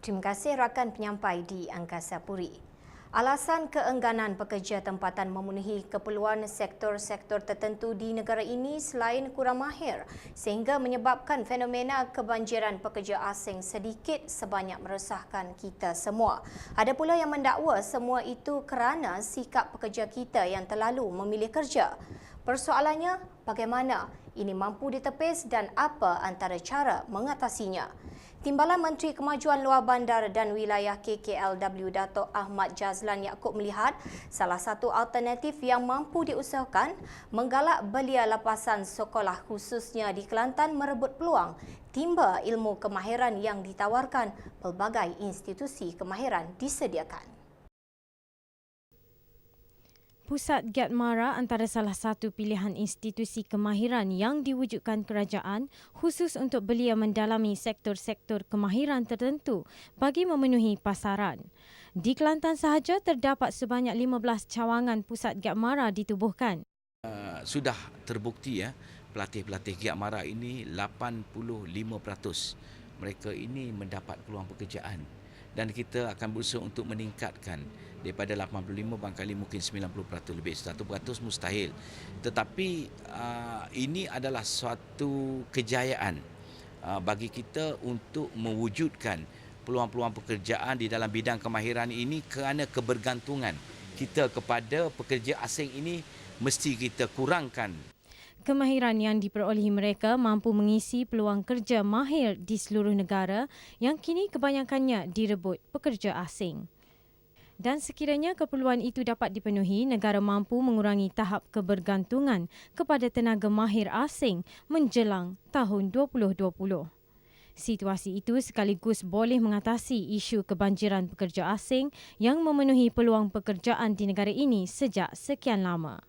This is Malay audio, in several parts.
Terima kasih rakan penyampai di Angkasa Puri. Alasan keengganan pekerja tempatan memenuhi keperluan sektor-sektor tertentu di negara ini selain kurang mahir sehingga menyebabkan fenomena kebanjiran pekerja asing sedikit sebanyak meresahkan kita semua. Ada pula yang mendakwa semua itu kerana sikap pekerja kita yang terlalu memilih kerja. Persoalannya, bagaimana ini mampu ditepis dan apa antara cara mengatasinya? Timbalan Menteri Kemajuan Luar Bandar dan Wilayah KKLW Dato' Ahmad Jazlan Yaakob melihat salah satu alternatif yang mampu diusahakan menggalak belia lepasan sekolah khususnya di Kelantan merebut peluang timba ilmu kemahiran yang ditawarkan pelbagai institusi kemahiran disediakan. Pusat Giat Mara antara salah satu pilihan institusi kemahiran yang diwujudkan kerajaan khusus untuk belia mendalami sektor-sektor kemahiran tertentu bagi memenuhi pasaran. Di Kelantan sahaja terdapat sebanyak 15 cawangan Pusat Giat Mara ditubuhkan. Sudah terbukti pelatih-pelatih Giat Mara ini 85% mereka ini mendapat peluang pekerjaan dan kita akan berusaha untuk meningkatkan daripada 85 barangkali mungkin 90% lebih, 100% mustahil. Tetapi ini adalah suatu kejayaan bagi kita untuk mewujudkan peluang-peluang pekerjaan di dalam bidang kemahiran ini kerana kebergantungan kita kepada pekerja asing ini mesti kita kurangkan. Kemahiran yang diperolehi mereka mampu mengisi peluang kerja mahir di seluruh negara yang kini kebanyakannya direbut pekerja asing. Dan sekiranya keperluan itu dapat dipenuhi, negara mampu mengurangi tahap kebergantungan kepada tenaga mahir asing menjelang tahun 2020. Situasi itu sekaligus boleh mengatasi isu kebanjiran pekerja asing yang memenuhi peluang pekerjaan di negara ini sejak sekian lama.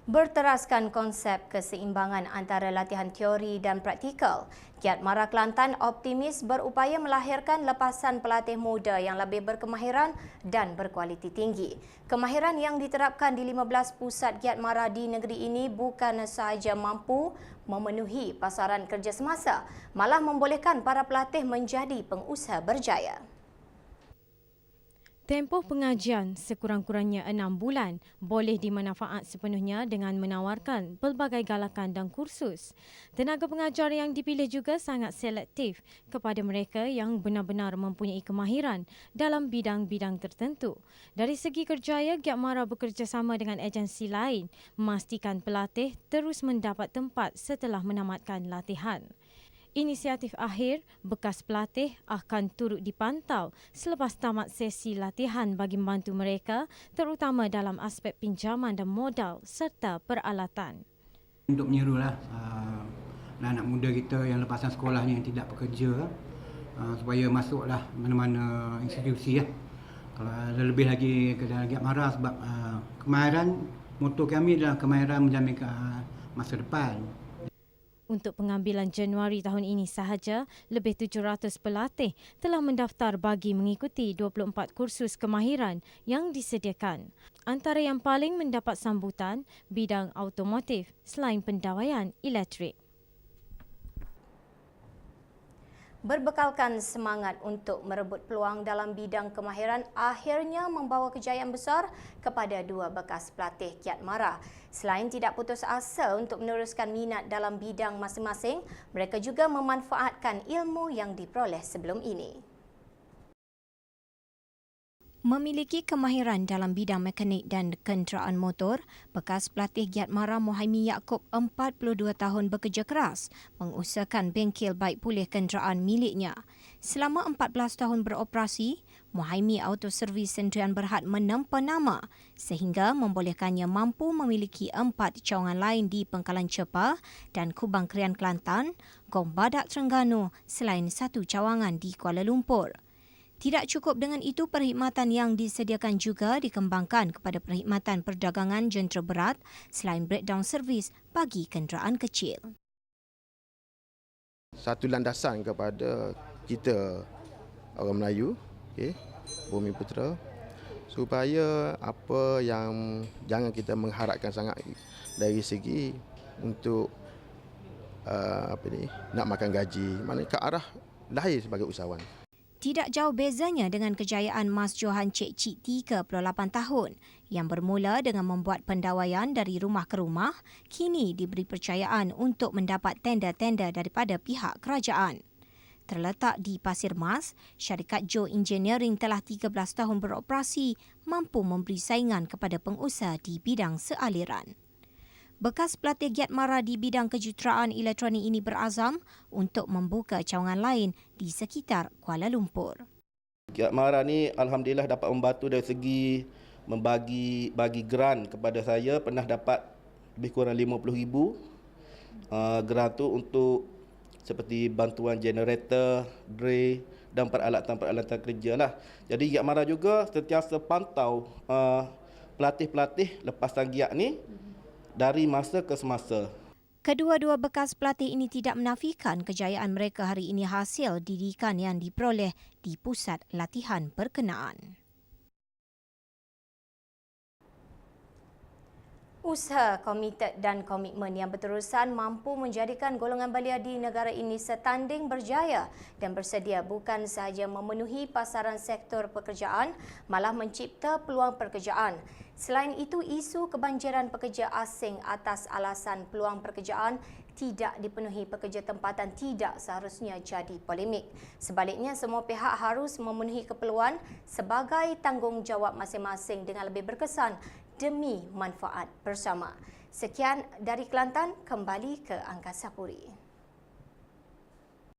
Berteraskan konsep keseimbangan antara latihan teori dan praktikal, Giat Mara Kelantan optimis berupaya melahirkan lepasan pelatih muda yang lebih berkemahiran dan berkualiti tinggi. Kemahiran yang diterapkan di 15 pusat Giat Mara di negeri ini bukan sahaja mampu memenuhi pasaran kerja semasa, malah membolehkan para pelatih menjadi pengusaha berjaya. Tempoh pengajian sekurang-kurangnya 6 bulan boleh dimanfaat sepenuhnya dengan menawarkan pelbagai galakan dan kursus. Tenaga pengajar yang dipilih juga sangat selektif kepada mereka yang benar-benar mempunyai kemahiran dalam bidang-bidang tertentu. Dari segi kerjaya, Giat Mara bekerjasama dengan agensi lain memastikan pelatih terus mendapat tempat setelah menamatkan latihan. Inisiatif akhir bekas pelatih akan turut dipantau selepas tamat sesi latihan bagi membantu mereka terutama dalam aspek pinjaman dan modal serta peralatan. Untuk menyerulah anak muda kita yang lepasan sekolahnya yang tidak bekerja supaya masuklah mana-mana institusi Kalau lebih lagi ke dalam Giat Mara sebab kemahiran moto kami adalah kemahiran menjamin masa depan. Untuk pengambilan Januari tahun ini sahaja, lebih 700 pelatih telah mendaftar bagi mengikuti 24 kursus kemahiran yang disediakan. Antara yang paling mendapat sambutan, bidang automotif selain pendawaian elektrik. Berbekalkan semangat untuk merebut peluang dalam bidang kemahiran akhirnya membawa kejayaan besar kepada dua bekas pelatih Giat Mara. Selain tidak putus asa untuk meneruskan minat dalam bidang masing-masing, mereka juga memanfaatkan ilmu yang diperoleh sebelum ini. Memiliki kemahiran dalam bidang mekanik dan kenderaan motor, bekas pelatih Giat Mara Mohaimi Yaakob 42 tahun bekerja keras mengusahakan bengkel baik pulih kenderaan miliknya. Selama 14 tahun beroperasi, Mohaimi Auto Service Sendirian Berhad menempa nama sehingga membolehkannya mampu memiliki 4 cawangan lain di Pengkalan Chepah dan Kubang Krian Kelantan, Gong Badak Terengganu selain 1 cawangan di Kuala Lumpur. Tidak cukup dengan itu, perkhidmatan yang disediakan juga dikembangkan kepada perkhidmatan perdagangan jentera berat selain breakdown servis bagi kenderaan kecil. Satu landasan kepada kita orang Melayu, Bumi Putera, supaya apa yang jangan kita mengharapkan sangat dari segi untuk nak makan gaji, maknanya ke arah lahir sebagai usahawan. Tidak jauh bezanya dengan kejayaan Mas Johan Cik Cik 38 tahun yang bermula dengan membuat pendawaian dari rumah ke rumah, kini diberi percayaan untuk mendapat tender-tender daripada pihak kerajaan. Terletak di Pasir Mas, syarikat Joe Engineering telah 13 tahun beroperasi mampu memberi saingan kepada pengusaha di bidang sealiran. Bekas pelatih Giat Mara di bidang kejuruteraan elektronik ini berazam untuk membuka cawangan lain di sekitar Kuala Lumpur. Giat Mara ni alhamdulillah dapat membantu dari segi bagi grant kepada saya, pernah dapat lebih kurang 50,000 grant tu untuk seperti bantuan generator, dray dan peralatan-peralatan kerja lah. Jadi Giat Mara juga sentiasa pantau pelatih-pelatih lepasan Giat ni dari masa ke semasa. Kedua-dua bekas pelatih ini tidak menafikan kejayaan mereka hari ini hasil didikan yang diperoleh di pusat latihan berkenaan. Usaha komited dan komitmen yang berterusan mampu menjadikan golongan belia di negara ini setanding berjaya dan bersedia bukan sahaja memenuhi pasaran sektor pekerjaan, malah mencipta peluang pekerjaan. Selain itu, isu kebanjiran pekerja asing atas alasan peluang pekerjaan tidak dipenuhi pekerja tempatan tidak seharusnya jadi polemik. Sebaliknya, semua pihak harus memenuhi keperluan sebagai tanggungjawab masing-masing dengan lebih berkesan demi manfaat bersama. Sekian dari Kelantan, kembali ke Angkasa Puri.